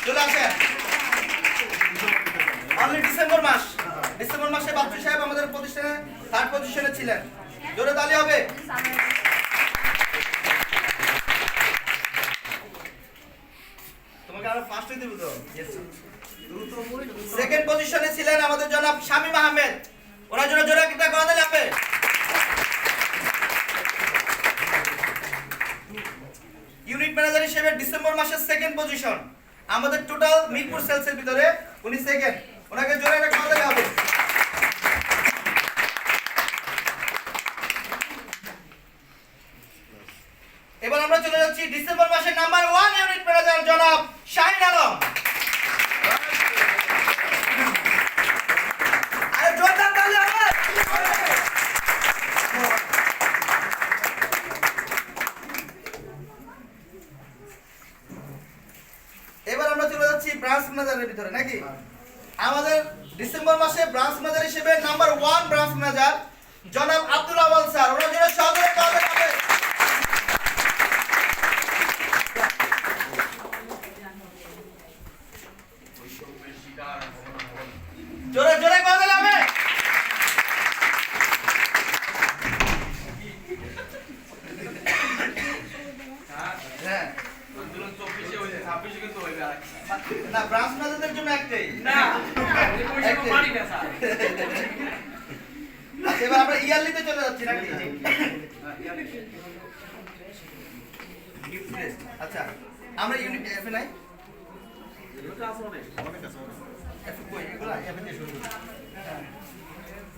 চলে আসেন। Only December মাসে বাচ্চু সাহেব আমাদের প্রতিষ্ঠানে 3rd পজিশনে ছিলেন। জোরে তালি হবে। তোমাকে আরো ফার্স্টে দিব তো। সেকেন্ড পজিশনে ছিলেন আমাদের জনাব শামীম আহমেদ। ওনার জন্য জোরে একটা করে দিলে হবে। ইউনিট ম্যানেজার হিসেবে ডিসেম্বর মাসের 2nd পজিশন। আমাদের টোটাল মিরপুর সেলসের ভিতরে উনি 2nd। ওনাকে জোরে একটা করে দিলে হবে। এবার আমরা চলে যাচ্ছি ডিসেম্বর মাসের নাম্বার 1 ইউনিট ম্যানেজার জনাব শাহিন আলম। আরে জোরদার তালি হবে। এবার আমরা চলে যাচ্ছি ব্রাঞ্চ ম্যানেজারের ভিতরে নাকি। আমাদের ডিসেম্বর মাসে ব্রাঞ্চ ম্যানেজার হিসেবে নাম্বার 1 ব্রাঞ্চ ম্যানেজার জনাব আব্দুল আওয়াল স্যার। ওনার জন্য সাদরে তালি হবে। জোরে জোরে করে দিলাম। হ্যাঁ আন্দোলন 24 হইছে 26 কিন্তু হইবে না। ব্রাঞ্চ ম্যানেজারদের জন্য একটাই না, ওই মানি না স্যার। আচ্ছা এবার আমরা ইয়ারলিতে চলে যাচ্ছি নাকি। আচ্ছা আমরা ইউনিট এফ নাই এটা আছে অনেক আছে এফ কই এগুলা এফ দিয়ে শুরু করি।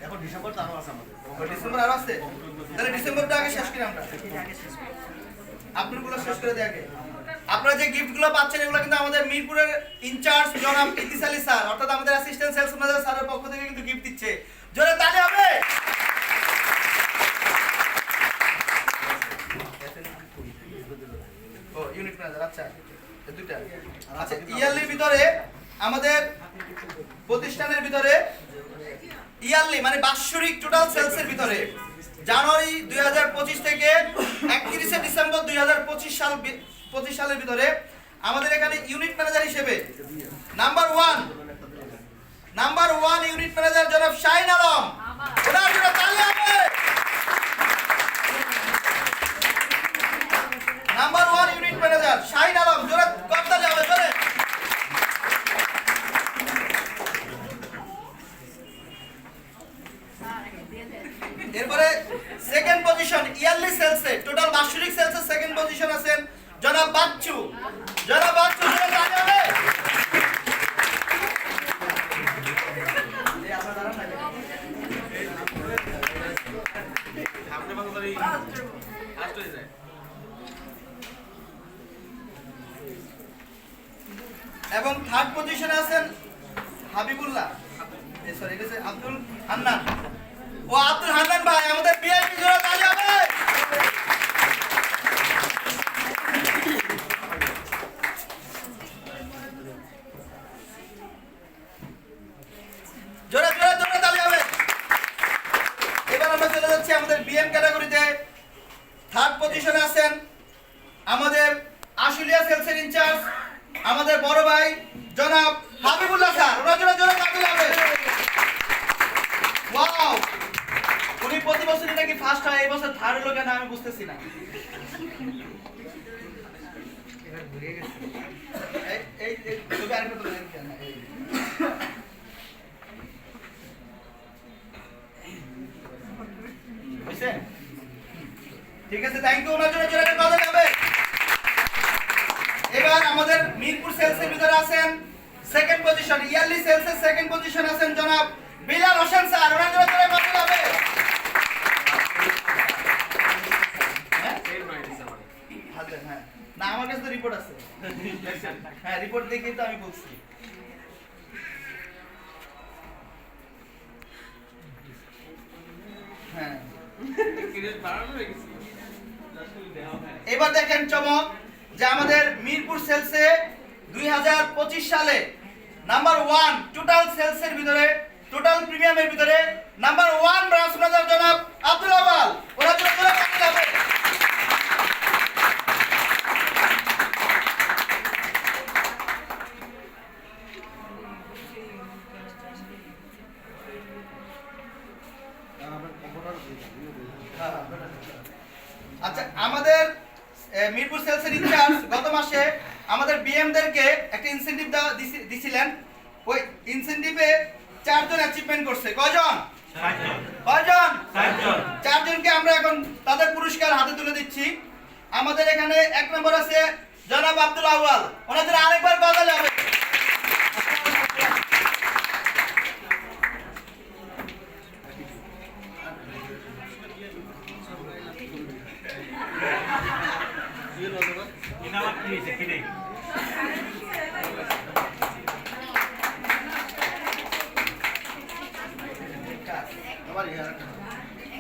এখন ডিসেম্বর তো আরো আছে আমাদের। ডিসেম্বর আরো আছে, তাহলে ডিসেম্বরটা আগে শেষ করি আমরা। আপনারগুলো শেষ করে দেয় আগে। আপনারা যে গিফটগুলো পাচ্ছেন এগুলো কিন্তু আমাদের মিরপুরের ইনচার্জ জনাব ইতিস আলী স্যার অর্থাৎ আমাদের অ্যাসিস্ট্যান্ট সেলস ম্যানেজার স্যারের পক্ষ থেকে কিন্তু গিফট দিচ্ছে। জোরে তালি হবে। ও ইউনিট ম্যানেজার আচ্ছা দুইটা। আচ্ছা ইয়ারলির ভিতরে আমাদের প্রতিষ্ঠানের ভিতরে ইয়ারলি মানে বাৎসরিক টোটাল সেলসের ভিতরে জানুয়ারি 2025 থেকে 31 ডিসেম্বর 2025 সালের ভিতরে আমাদের এখানে ইউনিট ম্যানেজার হিসেবে নাম্বার 1 ইউনিট ম্যানেজার জনাব শাহিন আলম। ওনার জন্য তালি হবে। Number 1 unit manager Shahin Alam. জোরে করতে যাবে জোরে। এরপরে 2nd পজিশন ইয়ারলি সেলসে টোটাল বাৎসরিক সেলসে 2nd পজিশন আছেন জনাব বাচ্চু। জনাব বাচ্চু জোরে তালি হবে। এবং 3rd পজিশনে আছেন হাবিবুল্লাহ সরি এটা হচ্ছে আব্দুল হান্নান। ও আব্দুল হান্নান ভাই আমাদের ভিআইপি জোরে তালি হবে। জোরে জোরে জোরে তালি হবে। এবার আমরা চলে যাচ্ছি আমাদের বিএম ক্যাটাগরিতে। 3rd পজিশনে আছেন আমাদের আশুলিয়া সেলসের ইনচার্জ আমাদের বড় ভাই জনাব হাবিবুল্লাহ স্যার। ওনার জন্য জোরে তালি হবে। ওয়াও উনি প্রতি বছরই নাকি ফার্স্ট হয়, এই বছর 3rd হলো কেন আমি বুঝতেছি না। এই ছবি আরেকটা তুলে দেন কেন বুঝছেন। ঠিক আছে থ্যাংক ইউ। ওনার জন্য জোরে কথা হবে। এবার আমাদের মিরপুর সেলসের ভিতরে আছেন 2nd position yearly সেলসের 2nd position আছেন জনাব বিলাল হোসেন স্যার। ওনার জন্য জোরে কথা হবে। হ্যাঁ না আমার কাছে তো রিপোর্ট আছে। হ্যাঁ রিপোর্ট দেখেই তো আমি বলছি। হ্যাঁ এবার দেখেন চমক যে আমাদের মিরপুর সেলসে 2025 সালে নাম্বার 1 টোটাল সেলসের ভিতরে টোটাল প্রিমিয়ামের ভিতরে নাম্বার 1 ব্রাঞ্চ ম্যানেজার জনাব আব্দুল আওয়াল। ওরা জোরে জোরে তালি হবে। আমাদের বিএমদেরকে একটা ইনসেনটিভ দিছিলেন, ওই ইনসেনটিভে 4 জন অ্যাচিভমেন্ট করছে। কয়জন? 60 জন। কয়জন? 60 জন। 4 জনকে আমরা এখন তাদের পুরস্কার হাতে তুলে দিচ্ছি। আমাদের এখানে 1 নম্বর আছে জনাব আব্দুল আউয়াল, ওনাদের আরেকবার বাজালে হবে। এটা আমার কি হয়েছে? কি নেই?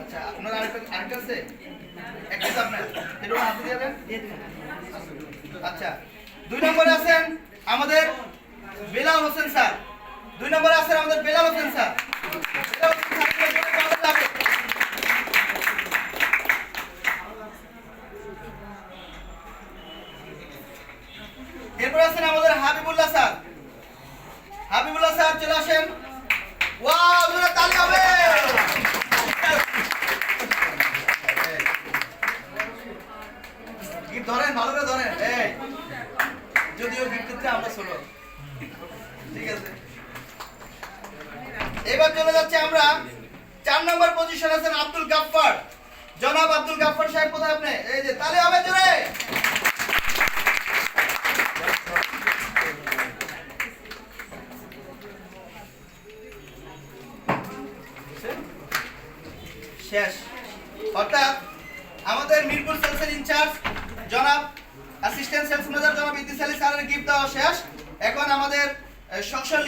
আচ্ছা, আপনার আরেকটা আছে? একটা তো আপনার, এরকম হাতে দিয়ে দেন। আচ্ছা, 2 নম্বরে আছেন আমাদের বেলাল হোসেন স্যার। 2 নম্বরে আছেন আমাদের বেলাল হোসেন স্যার। বেলাল হোসেন স্যারকে জোরে তালি দাও। এরপর আছেন আমাদের হাবিবুল্লাহ স্যার। হাবিবুল্লাহ স্যার চলে আসেন। ওয়াও, জোরে তালি হবে। গিফট ধরেন, ভালো করে ধরেন। এই যদিও গিফট দিতে আমরা ছোট, ঠিক আছে। এবার চলে যাচ্ছে আমরা 4 নম্বর পজিশন আছেন আব্দুল গাফফার। জনাব আব্দুল গাফফার সাহেব কোথায় আপনি? এই যে তালি হবে জোরে। শেষ। অর্থাৎ আমাদের মিরপুর সেলসের ইনচার্জ জনাব অ্যাসিস্ট্যান্ট সেলস ম্যানেজার জনাব ইদ্রিস আলী স্যারের গিফট দেওয়া শেষ। এখন আমাদের সোশ্যাল